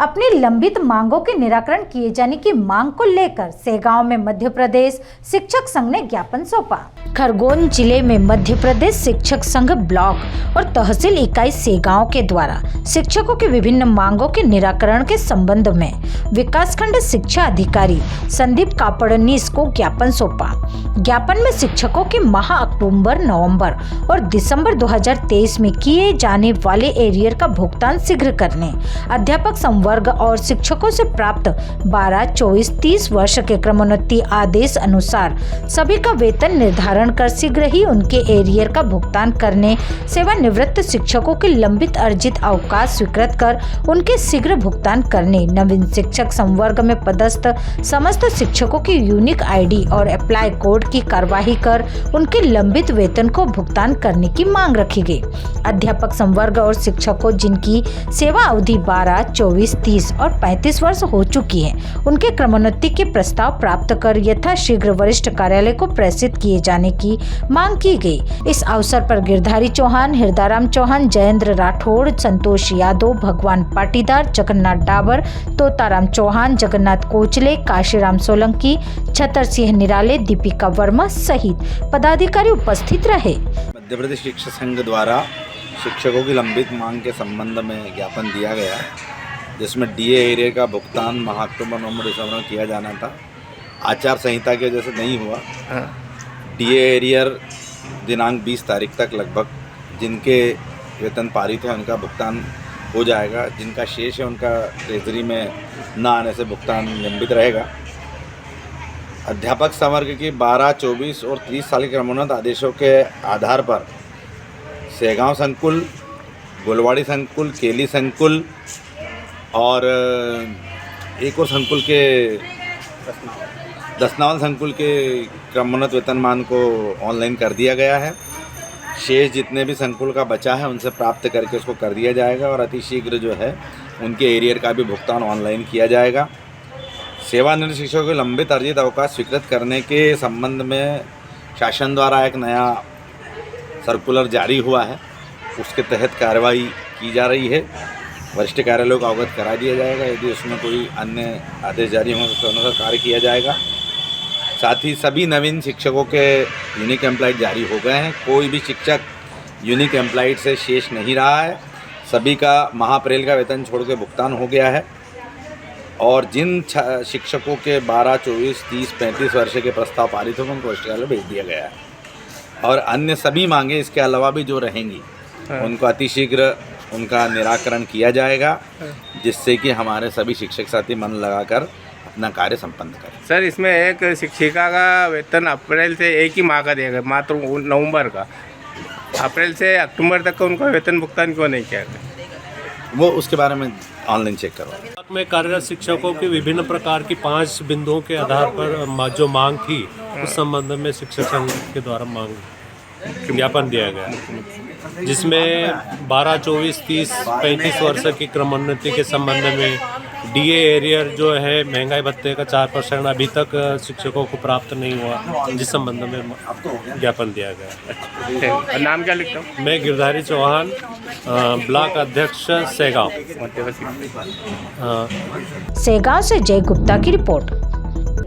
अपनी लंबित मांगों के निराकरण किए जाने की मांग को लेकर सेगांव में मध्य प्रदेश शिक्षक संघ ने ज्ञापन सौंपा। खरगोन जिले में मध्य प्रदेश शिक्षक संघ ब्लॉक और तहसील इकाई सेगांव के द्वारा शिक्षकों की विभिन्न मांगों के निराकरण के संबंध में विकासखंड शिक्षा अधिकारी संदीप कापड़नीस को ज्ञापन सौंपा। ज्ञापन में शिक्षकों के माह अक्टूबर, नवंबर और दिसंबर 2023 में किए जाने वाले एरियर का भुगतान शीघ्र करने, अध्यापक संवर्ग और शिक्षकों से प्राप्त 12, 24, 30 वर्ष के क्रमोन्नति आदेश अनुसार सभी का वेतन निर्धारण कर शीघ्र ही उनके एरियर का भुगतान करने, सेवानिवृत्त शिक्षकों के लंबित अर्जित अवकाश स्वीकृत कर उनके शीघ्र भुगतान करने, नवीन शिक्षक संवर्ग में पदस्थ समस्त शिक्षकों की यूनिक आईडी और अप्लाई कोड की कार्यवाही कर उनके लंबित वेतन को भुगतान करने की मांग रखी गई। अध्यापक संवर्ग और शिक्षकों जिनकी सेवा अवधि 12, 24, 30 और 35 वर्ष हो चुकी है, उनके क्रमोन्नति के प्रस्ताव प्राप्त कर यथाशीघ्र वरिष्ठ कार्यालय को प्रेषित किए जाने की मांग की गई। इस अवसर पर गिरधारी चौहान, हृदयराम चौहान, जयेंद्र राठौड़, संतोष यादव, भगवान पाटीदार, जगन्नाथ डाबर, तोताराम चौहान, जगन्नाथ कोचले, काशीराम सोलंकी, छतर सिंह निराले, दीपिका वर्मा सहित पदाधिकारी उपस्थित रहे। मध्य प्रदेश शिक्षक संघ द्वारा शिक्षकों की लंबित मांग के संबंध में ज्ञापन दिया गया, जिसमें डीए एरिया का भुगतान माह अक्टूबर, नवंबर, दिसंबर में किया जाना था। आचार संहिता की वजह से नहीं हुआ। डीए एरियर दिनांक 20 तारीख तक लगभग जिनके वेतन पारित है उनका भुगतान हो जाएगा। जिनका शेष है उनका ट्रेजरी में न आने से भुगतान लंबित रहेगा। अध्यापक संवर्ग की 12, 24 और 30 साल के क्रमोन्नत आदेशों के आधार पर सेगांव संकुल, गोलवाड़ी संकुल, केली संकुल और एक और संकुल के दसनावल संकुल के क्रमोन्नत वेतनमान को ऑनलाइन कर दिया गया है। शेष जितने भी संकुल का बचा है उनसे प्राप्त करके उसको कर दिया जाएगा और अतिशीघ्र जो है उनके एरियर का भी भुगतान ऑनलाइन किया जाएगा। सेवानिवृत्त शिक्षकों के लंबित अर्जित अवकाश स्वीकृत करने के संबंध में शासन द्वारा एक नया सर्कुलर जारी हुआ है, उसके तहत कार्रवाई की जा रही है। वरिष्ठ कार्यालयों को अवगत करा दिया जाएगा। यदि उसमें कोई अन्य आदेश जारी होंगे तो अनुसार कार्य किया जाएगा। साथ ही सभी नवीन शिक्षकों के यूनिक एम्प्लॉयड जारी हो गए हैं। कोई भी शिक्षक यूनिक एम्प्लॉयड से शेष नहीं रहा है। सभी का माह अप्रैल का वेतन छोड़ के भुगतान हो गया है और जिन शिक्षकों के 12, 24, 30, 35 वर्ष के प्रस्ताव पारित होंगे उनको वरिष्ठ कार्यालय भेज दिया गया है और अन्य सभी मांगे इसके अलावा भी जो रहेंगी उनको अतिशीघ्र उनका निराकरण किया जाएगा, जिससे कि हमारे सभी शिक्षक साथी मन लगाकर अपना कार्य संपन्न करें। सर, इसमें एक शिक्षिका का वेतन अप्रैल से एक ही माह का दिया गया, मात्र नवंबर का। अप्रैल से अक्टूबर तक का उनका वेतन भुगतान क्यों नहीं किया गया? वो उसके बारे में ऑनलाइन चेक करो। में कार्यरत शिक्षकों की विभिन्न प्रकार की 5 बिंदुओं के आधार पर जो मांग थी उस संबंध में शिक्षक संघ के द्वारा मांग ज्ञापन दिया गया, जिसमें 12, 24, 30, 35 वर्ष की क्रमोन्नति के संबंध में डीए एरियर जो है महंगाई भत्ते का 4% अभी तक शिक्षकों को प्राप्त नहीं हुआ, जिस संबंध में ज्ञापन दिया गया। नाम क्या लिखता हूँ? मैं गिरधारी चौहान, ब्लॉक अध्यक्ष सेगांव। सेगांव से जय गुप्ता की रिपोर्ट।